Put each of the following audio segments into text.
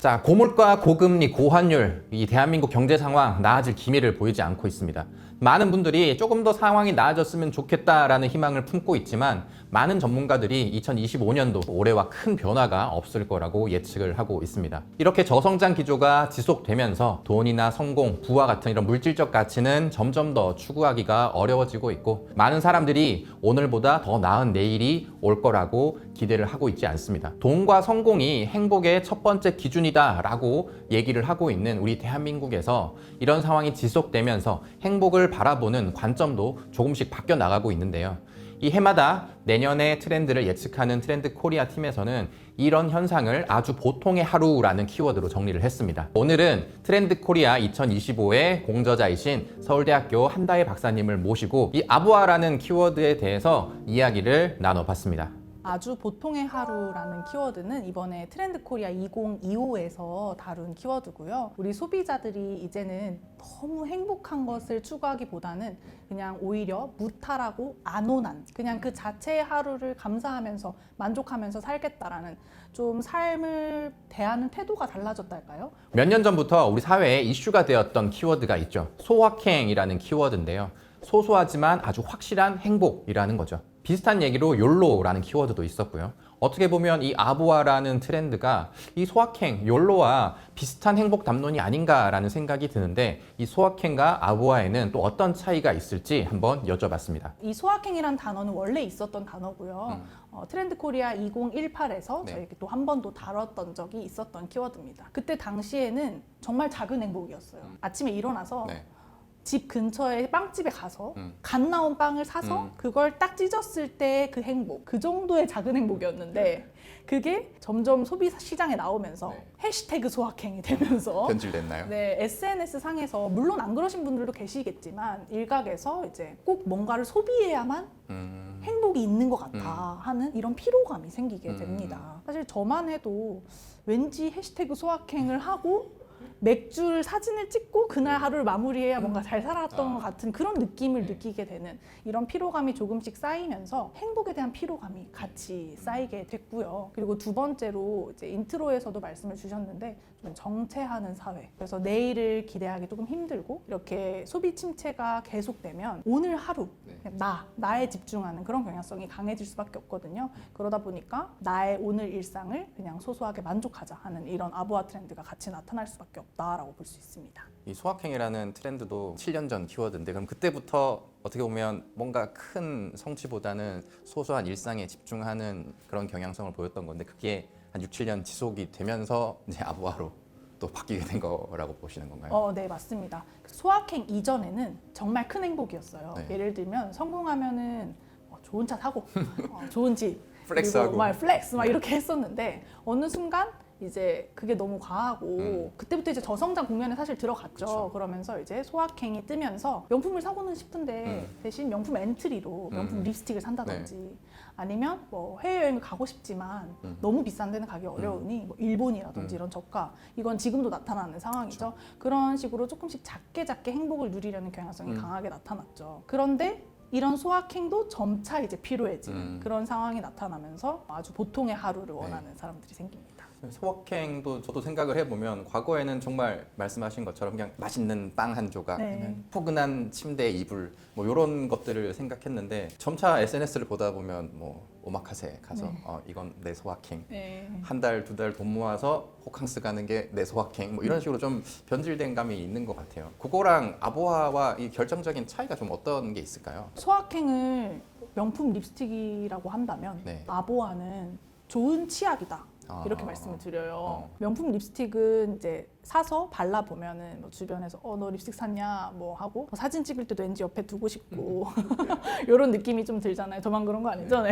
자, 고물가, 고금리, 고환율, 이 대한민국 경제 상황 나아질 기미를 보이지 않고 있습니다. 많은 분들이 조금 더 상황이 나아졌으면 좋겠다라는 희망을 품고 있지만 많은 전문가들이 2025년도 올해와 큰 변화가 없을 거라고 예측을 하고 있습니다. 이렇게 저성장 기조가 지속되면서 돈이나 성공, 부와 같은 이런 물질적 가치는 점점 더 추구하기가 어려워지고 있고 많은 사람들이 오늘보다 더 나은 내일이 올 거라고 기대를 하고 있지 않습니다. 돈과 성공이 행복의 첫 번째 기준이다라고 얘기를 하고 있는 우리 대한민국에서 이런 상황이 지속되면서 행복을 바라보는 관점도 조금씩 바뀌어 나가고 있는데요. 이 해마다 내년의 트렌드를 예측하는 트렌드 코리아 팀에서는 이런 현상을 아주 보통의 하루라는 키워드로 정리를 했습니다. 오늘은 트렌드 코리아 2025의 공저자이신 서울대학교 한다혜 박사님을 모시고 이 아부아라는 키워드에 대해서 이야기를 나눠봤습니다. 아주 보통의 하루라는 키워드는 이번에 트렌드 코리아 2025에서 다룬 키워드고요. 우리 소비자들이 이제는 너무 행복한 것을 추구하기보다는 그냥 오히려 무탈하고 안온한 그냥 그 자체의 하루를 감사하면서 만족하면서 살겠다라는 좀 삶을 대하는 태도가 달라졌달까요? 몇 년 전부터 우리 사회에 이슈가 되었던 키워드가 있죠. 소확행이라는 키워드인데요. 소소하지만 아주 확실한 행복이라는 거죠. 비슷한 얘기로 욜로라는 키워드도 있었고요. 어떻게 보면 이 아부아라는 트렌드가 이 소확행, 욜로와 비슷한 행복 담론이 아닌가라는 생각이 드는데 이 소확행과 아부아에는 또 어떤 차이가 있을지 한번 여쭤봤습니다. 이 소확행이란 단어는 원래 있었던 단어고요. 트렌드 코리아 2018에서 네. 저희 또 한 번도 다뤘던 적이 있었던 키워드입니다. 그때 당시에는 정말 작은 행복이었어요. 아침에 일어나서 네. 집 근처에 빵집에 가서 갓 나온 빵을 사서 그걸 딱 찢었을 때 그 행복, 그 정도의 작은 행복이었는데 그게 점점 소비 시장에 나오면서 네. 해시태그 소확행이 되면서 변질됐나요? 네, SNS 상에서 물론 안 그러신 분들도 계시겠지만 일각에서 이제 꼭 뭔가를 소비해야만 행복이 있는 것 같아 하는 이런 피로감이 생기게 됩니다. 사실 저만 해도 왠지 해시태그 소확행을 하고 맥주 사진을 찍고 그날 하루를 마무리해야 뭔가 잘 살았던 것 같은 그런 느낌을 느끼게 되는 이런 피로감이 조금씩 쌓이면서 행복에 대한 피로감이 같이 쌓이게 됐고요. 그리고 두 번째로 이제 인트로에서도 말씀을 주셨는데 좀 정체하는 사회. 그래서 내일을 기대하기 조금 힘들고 이렇게 소비 침체가 계속되면 오늘 하루 그냥 나에 집중하는 그런 경향성이 강해질 수밖에 없거든요. 그러다 보니까 나의 오늘 일상을 그냥 소소하게 만족하자 하는 이런 아부아 트렌드가 같이 나타날 수밖에 없다라고 볼 수 있습니다. 이 소확행이라는 트렌드도 7년 전 키워드인데 그럼 그때부터 어떻게 보면 뭔가 큰 성취보다는 소소한 일상에 집중하는 그런 경향성을 보였던 건데 그게 한 6, 7년 지속이 되면서 이제 아부아로 또 바뀌게 된 거라고 보시는 건가요? 네, 맞습니다. 소확행 이전에는 정말 큰 행복이었어요. 네. 예를 들면 성공하면은 좋은 차 사고 좋은 집 플렉스하고. 그리고 막 플렉스 막 이렇게 했었는데 어느 순간 이제 그게 너무 과하고 그때부터 이제 저성장 국면에 사실 들어갔죠. 그쵸. 그러면서 이제 소확행이 뜨면서 명품을 사고는 싶은데 대신 명품 엔트리로 명품 립스틱을 산다든지 아니면 뭐 해외여행을 가고 싶지만 너무 비싼 데는 가기 어려우니 뭐 일본이라든지 이런 저가 이건 지금도 나타나는 상황이죠. 그런 식으로 조금씩 작게 행복을 누리려는 경향성이 강하게 나타났죠. 그런데 이런 소확행도 점차 이제 피로해지는 그런 상황이 나타나면서 아주 보통의 하루를 원하는 사람들이 생깁니다. 소확행도 저도 생각을 해보면 과거에는 정말 말씀하신 것처럼 그냥 맛있는 빵 한 조각, 네. 포근한 침대 이불 뭐 이런 것들을 생각했는데 점차 SNS를 보다 보면 뭐 오마카세 가서 이건 내 소확행, 네. 한 달, 두 달 돈 모아서 호캉스 가는 게 내 소확행 뭐 이런 식으로 좀 변질된 감이 있는 것 같아요. 그거랑 아부아와 이 결정적인 차이가 좀 어떤 게 있을까요? 소확행을 명품 립스틱이라고 한다면 네. 아보아는 좋은 치약이다. 이렇게 말씀을 드려요. 명품 립스틱은 이제 사서 발라보면은 뭐 주변에서 너 립스틱 샀냐 뭐 하고 사진 찍을 때도 왠지 옆에 두고 싶고 이런 느낌이 좀 들잖아요. 저만 그런 거 아니죠? 네.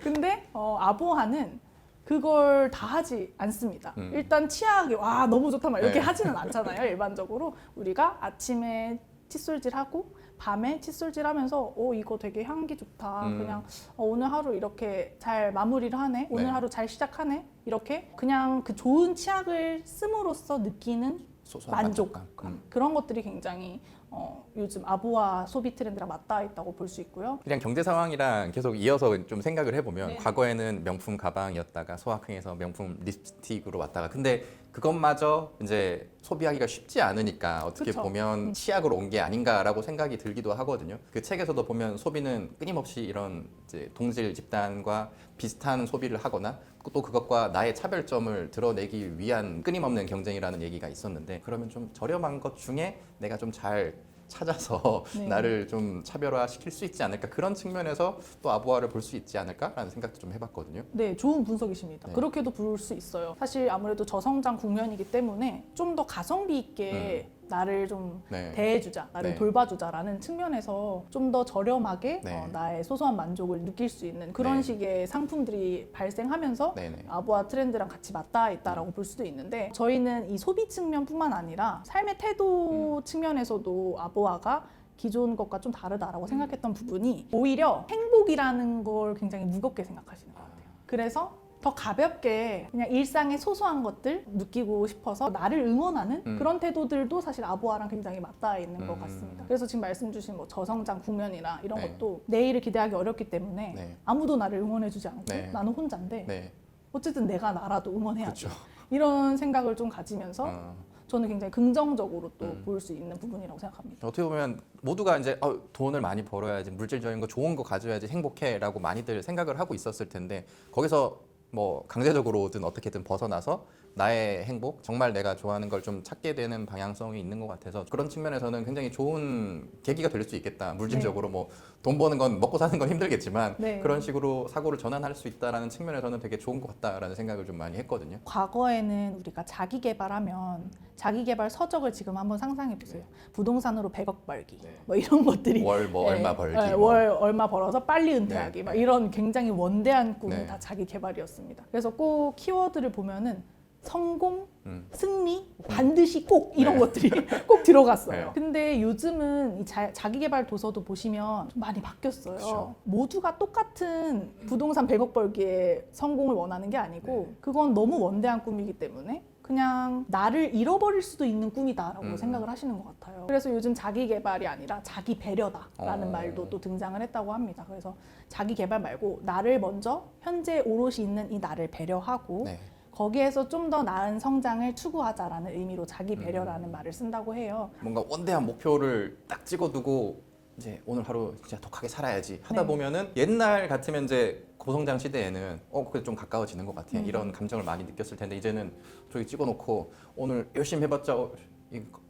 근데 아보아는 그걸 다 하지 않습니다. 일단 치약이 와 너무 좋다 막 이렇게 네. 하지는 않잖아요. 일반적으로 우리가 아침에 칫솔질하고 밤에 칫솔질하면서 이거 되게 향기 좋다. 그냥 오늘 하루 이렇게 잘 마무리를 하네. 오늘 네. 하루 잘 시작하네. 이렇게 그냥 그 좋은 치약을 씀으로써 느끼는 소소한 만족감 만족감. 그런 것들이 굉장히 요즘 아부아 소비 트렌드랑 맞닿아 있다고 볼 수 있고요. 그냥 경제 상황이랑 계속 이어서 좀 생각을 해보면 네. 과거에는 명품 가방이었다가 소확행에서 명품 립스틱으로 왔다가 근데 그것마저 이제 소비하기가 쉽지 않으니까 어떻게 그쵸. 보면 치약으로 온 게 아닌가라고 생각이 들기도 하거든요. 그 책에서도 보면 소비는 끊임없이 이런 이제 동질 집단과 비슷한 소비를 하거나 또 그것과 나의 차별점을 드러내기 위한 끊임없는 경쟁이라는 얘기가 있었는데 그러면 좀 저렴한 것 중에 내가 좀 잘 찾아서 네. 나를 좀 차별화 시킬 수 있지 않을까 그런 측면에서 또 아부아를 볼 수 있지 않을까라는 생각도 좀 해봤거든요. 네, 좋은 분석이십니다. 네. 그렇게도 볼 수 있어요. 사실 아무래도 저성장 국면이기 때문에 좀 더 가성비 있게 나를 좀 네. 대해주자, 나를 네. 돌봐주자라는 측면에서 좀 더 저렴하게 네. 나의 소소한 만족을 느낄 수 있는 그런 네. 식의 상품들이 발생하면서 네네. 아부아 트렌드랑 같이 맞닿아 있다라고 볼 수도 있는데 저희는 이 소비 측면뿐만 아니라 삶의 태도 측면에서도 아부아가 기존 것과 좀 다르다라고 생각했던 부분이 오히려 행복이라는 걸 굉장히 무겁게 생각하시는 것 같아요. 그래서 더 가볍게 그냥 일상의 소소한 것들 느끼고 싶어서 나를 응원하는 그런 태도들도 사실 아부아랑 굉장히 맞닿아 있는 것 같습니다. 그래서 지금 말씀 주신 뭐 저성장 국면이나 이런 네. 것도 내일을 기대하기 어렵기 때문에 네. 아무도 나를 응원해주지 않고 네. 나는 혼자인데 네. 어쨌든 내가 나라도 응원해야지. 그렇죠. 이런 생각을 좀 가지면서 저는 굉장히 긍정적으로 또 볼 수 있는 부분이라고 생각합니다. 어떻게 보면 모두가 이제 돈을 많이 벌어야지 물질적인 거 좋은 거 가져야지 행복해라고 많이들 생각을 하고 있었을 텐데 거기서 뭐 강제적으로든 어떻게든 벗어나서 나의 행복, 정말 내가 좋아하는 걸 좀 찾게 되는 방향성이 있는 것 같아서 그런 측면에서는 굉장히 좋은 계기가 될 수 있겠다. 물질적으로 뭐 돈 버는 건 먹고 사는 건 힘들겠지만 네. 그런 식으로 사고를 전환할 수 있다라는 측면에서는 되게 좋은 것 같다라는 생각을 좀 많이 했거든요. 과거에는 우리가 자기 개발하면 자기 개발 서적을 지금 한번 상상해 보세요. 부동산으로 100억 벌기 네. 뭐 이런 것들이 월 뭐 얼마 벌기 뭐. 월 얼마 벌어서 빨리 은퇴하기 네. 막 이런 굉장히 원대한 꿈이 네. 다 자기 개발이었습니다. 그래서 꼭 키워드를 보면은 성공, 승리, 반드시 꼭 이런 네. 것들이 꼭 들어갔어요. 네. 근데 요즘은 이 자기 개발 도서도 보시면 좀 많이 바뀌었어요. 그렇죠. 모두가 똑같은 부동산 100억 벌기의 성공을 원하는 게 아니고 네. 그건 너무 원대한 꿈이기 때문에 그냥 나를 잃어버릴 수도 있는 꿈이다라고 생각을 하시는 것 같아요. 그래서 요즘 자기 개발이 아니라 자기 배려다라는 말도 또 등장을 했다고 합니다. 그래서 자기 개발 말고 나를 먼저 현재 오롯이 있는 이 나를 배려하고 네. 거기에서 좀 더 나은 성장을 추구하자라는 의미로 자기 배려라는 말을 쓴다고 해요. 뭔가 원대한 목표를 딱 찍어두고 이제 오늘 하루 진짜 독하게 살아야지 하다 네. 보면은 옛날 같으면 이제 고성장 시대에는 그래 좀 가까워지는 것 같아 이런 감정을 많이 느꼈을 텐데 이제는 저기 찍어놓고 오늘 열심히 해봤자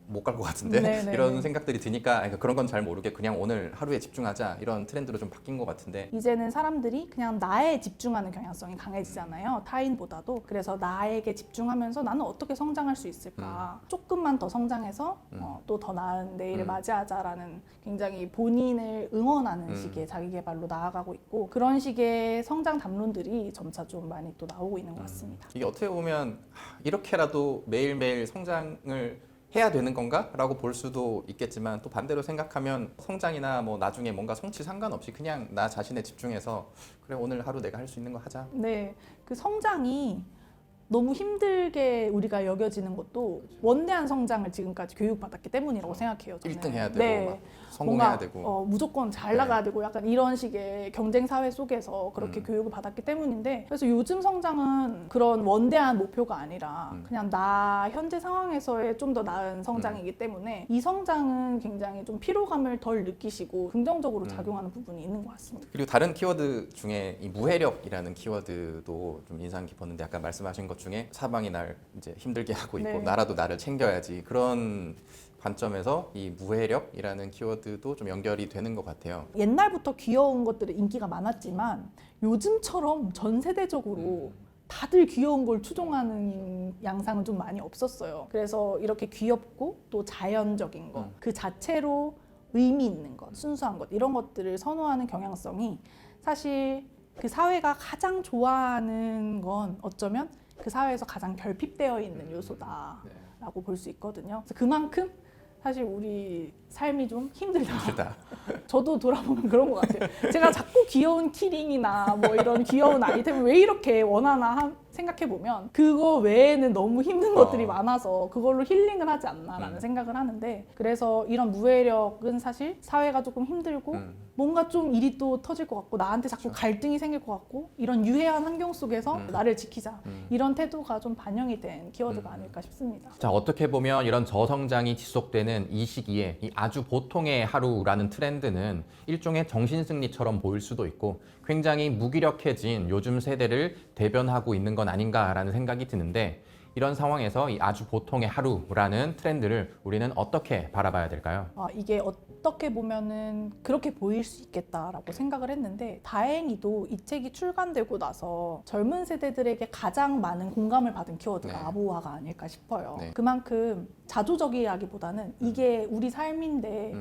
못 갈 것 같은데 네네네. 이런 생각들이 드니까 그러니까 그런 건 잘 모르게 그냥 오늘 하루에 집중하자 이런 트렌드로 좀 바뀐 것 같은데 이제는 사람들이 그냥 나에 집중하는 경향성이 강해지잖아요. 타인보다도. 그래서 나에게 집중하면서 나는 어떻게 성장할 수 있을까. 조금만 더 성장해서 또 더 나은 내일을 맞이하자라는 굉장히 본인을 응원하는 식의 자기개발로 나아가고 있고 그런 식의 성장 담론들이 점차 좀 많이 또 나오고 있는 것 같습니다. 이게 어떻게 보면 이렇게라도 매일매일 성장을 해야 되는 건가? 라고 볼 수도 있겠지만 또 반대로 생각하면 성장이나 뭐 나중에 뭔가 성취 상관없이 그냥 나 자신에 집중해서 그래 오늘 하루 내가 할 수 있는 거 하자. 네, 그 성장이 너무 힘들게 우리가 여겨지는 것도 원대한 성장을 지금까지 교육받았기 때문이라고 생각해요. 저는. 1등 해야 되고 네. 막 성공해야 뭔가, 되고. 무조건 잘 네. 나가야 되고 약간 이런 식의 경쟁 사회 속에서 그렇게 교육을 받았기 때문인데 그래서 요즘 성장은 그런 원대한 목표가 아니라 그냥 나 현재 상황에서의 좀 더 나은 성장이기 때문에 이 성장은 굉장히 좀 피로감을 덜 느끼시고 긍정적으로 작용하는 부분이 있는 것 같습니다. 그리고 다른 키워드 중에 이 무해력이라는 키워드도 좀 인상 깊었는데 아까 말씀하신 것 중에 사방이 날 이제 힘들게 하고 있고 네. 나라도 나를 챙겨야지 그런 관점에서 이 무해력이라는 키워드도 좀 연결이 되는 것 같아요. 옛날부터 귀여운 것들이 인기가 많았지만 요즘처럼 전 세대적으로 다들 귀여운 걸 추종하는 양상은 좀 많이 없었어요. 그래서 이렇게 귀엽고 또 자연적인 것, 그 자체로 의미 있는 것, 순수한 것 이런 것들을 선호하는 경향성이 사실 그 사회가 가장 좋아하는 건 어쩌면 그 사회에서 가장 결핍되어 있는 요소다라고 볼 수 있거든요. 그래서 그만큼 사실 우리 삶이 좀 힘들다. 저도 돌아보면 그런 것 같아요. 제가 자꾸 귀여운 키링이나 뭐 이런 귀여운 아이템을 왜 이렇게 원하나 생각해보면 그거 외에는 너무 힘든 것들이 많아서 그걸로 힐링을 하지 않나라는 생각을 하는데, 그래서 이런 무해력은 사실 사회가 조금 힘들고 뭔가 좀 일이 또 터질 것 같고 나한테 자꾸 갈등이 생길 것 같고 이런 유해한 환경 속에서 나를 지키자 이런 태도가 좀 반영이 된 키워드가 아닐까 싶습니다. 자, 어떻게 보면 이런 저성장이 지속되는 이 시기에 이 아주 보통의 하루라는 트렌드는 일종의 정신승리처럼 보일 수도 있고 굉장히 무기력해진 요즘 세대를 대변하고 있는 건 아닌가라는 생각이 드는데, 이런 상황에서 이 아주 보통의 하루라는 트렌드를 우리는 어떻게 바라봐야 될까요? 이게 어떻게 보면은 그렇게 보일 수 있겠다라고 생각을 했는데, 다행히도 이 책이 출간되고 나서 젊은 세대들에게 가장 많은 공감을 받은 키워드가 네. 아부아가 아닐까 싶어요. 네. 그만큼 자조적이라기보다는 이게 우리 삶인데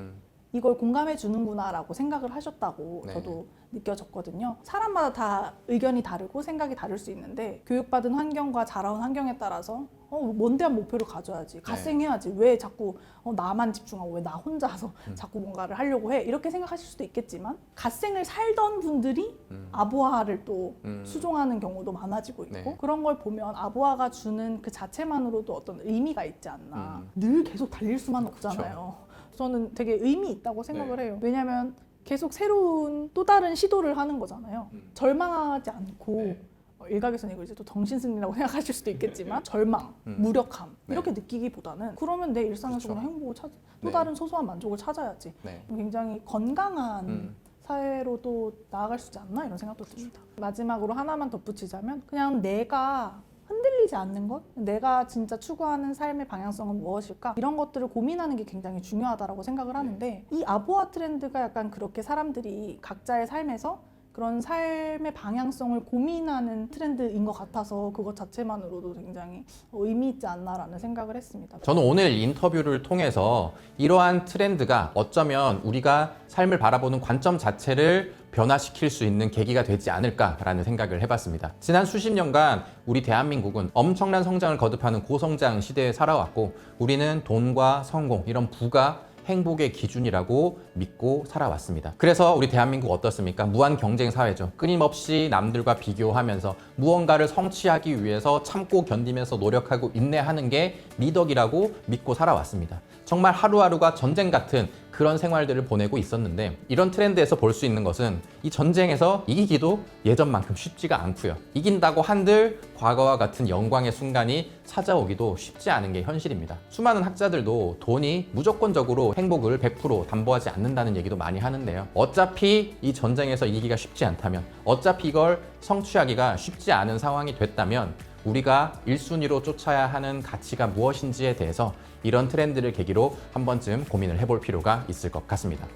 이걸 공감해 주는구나라고 생각을 하셨다고 네. 저도 느껴졌거든요. 사람마다 다 의견이 다르고 생각이 다를 수 있는데 교육받은 환경과 자라온 환경에 따라서 먼데한 목표를 가져야지, 갓생해야지, 왜 자꾸 나만 집중하고 왜 나 혼자서 자꾸 뭔가를 하려고 해, 이렇게 생각하실 수도 있겠지만 갓생을 살던 분들이 아부아를 또 수종하는 경우도 많아지고 있고, 네. 그런 걸 보면 아부아가 주는 그 자체만으로도 어떤 의미가 있지 않나. 늘 계속 달릴 수만 없잖아요. 저는 되게 의미 있다고 생각을 해요. 왜냐면 계속 새로운 또 다른 시도를 하는 거잖아요. 절망하지 않고 일각에서는 이걸 이제 또 정신승리라고 생각하실 수도 있겠지만 절망, 무력함 이렇게 느끼기보다는 그러면 내 일상에서 그냥 행복을 찾아, 또 다른 소소한 만족을 찾아야지. 굉장히 건강한 사회로 또 나아갈 수 있지 않나 이런 생각도 듭니다. 마지막으로 하나만 덧붙이자면 그냥 내가 흔들리지 않는 것? 내가 진짜 추구하는 삶의 방향성은 무엇일까? 이런 것들을 고민하는 게 굉장히 중요하다고 생각을 하는데, 이 아부아 트렌드가 약간 그렇게 사람들이 각자의 삶에서 그런 삶의 방향성을 고민하는 트렌드인 것 같아서 그것 자체만으로도 굉장히 의미 있지 않나라는 생각을 했습니다. 저는 오늘 인터뷰를 통해서 이러한 트렌드가 어쩌면 우리가 삶을 바라보는 관점 자체를 변화시킬 수 있는 계기가 되지 않을까라는 생각을 해봤습니다. 지난 수십 년간 우리 대한민국은 엄청난 성장을 거듭하는 고성장 시대에 살아왔고, 우리는 돈과 성공, 이런 부가 행복의 기준이라고 믿고 살아왔습니다. 그래서 우리 대한민국 어떻습니까? 무한 경쟁 사회죠. 끊임없이 남들과 비교하면서 무언가를 성취하기 위해서 참고 견디면서 노력하고 인내하는 게 미덕이라고 믿고 살아왔습니다. 정말 하루하루가 전쟁 같은 그런 생활들을 보내고 있었는데, 이런 트렌드에서 볼 수 있는 것은 이 전쟁에서 이기기도 예전만큼 쉽지가 않고요. 이긴다고 한들 과거와 같은 영광의 순간이 찾아오기도 쉽지 않은 게 현실입니다. 수많은 학자들도 돈이 무조건적으로 행복을 100% 담보하지 않는다는 얘기도 많이 하는데요. 어차피 이 전쟁에서 이기기가 쉽지 않다면, 어차피 이걸 성취하기가 쉽지 않은 상황이 됐다면 우리가 1순위로 쫓아야 하는 가치가 무엇인지에 대해서 이런 트렌드를 계기로 한 번쯤 고민을 해볼 필요가 있을 것 같습니다.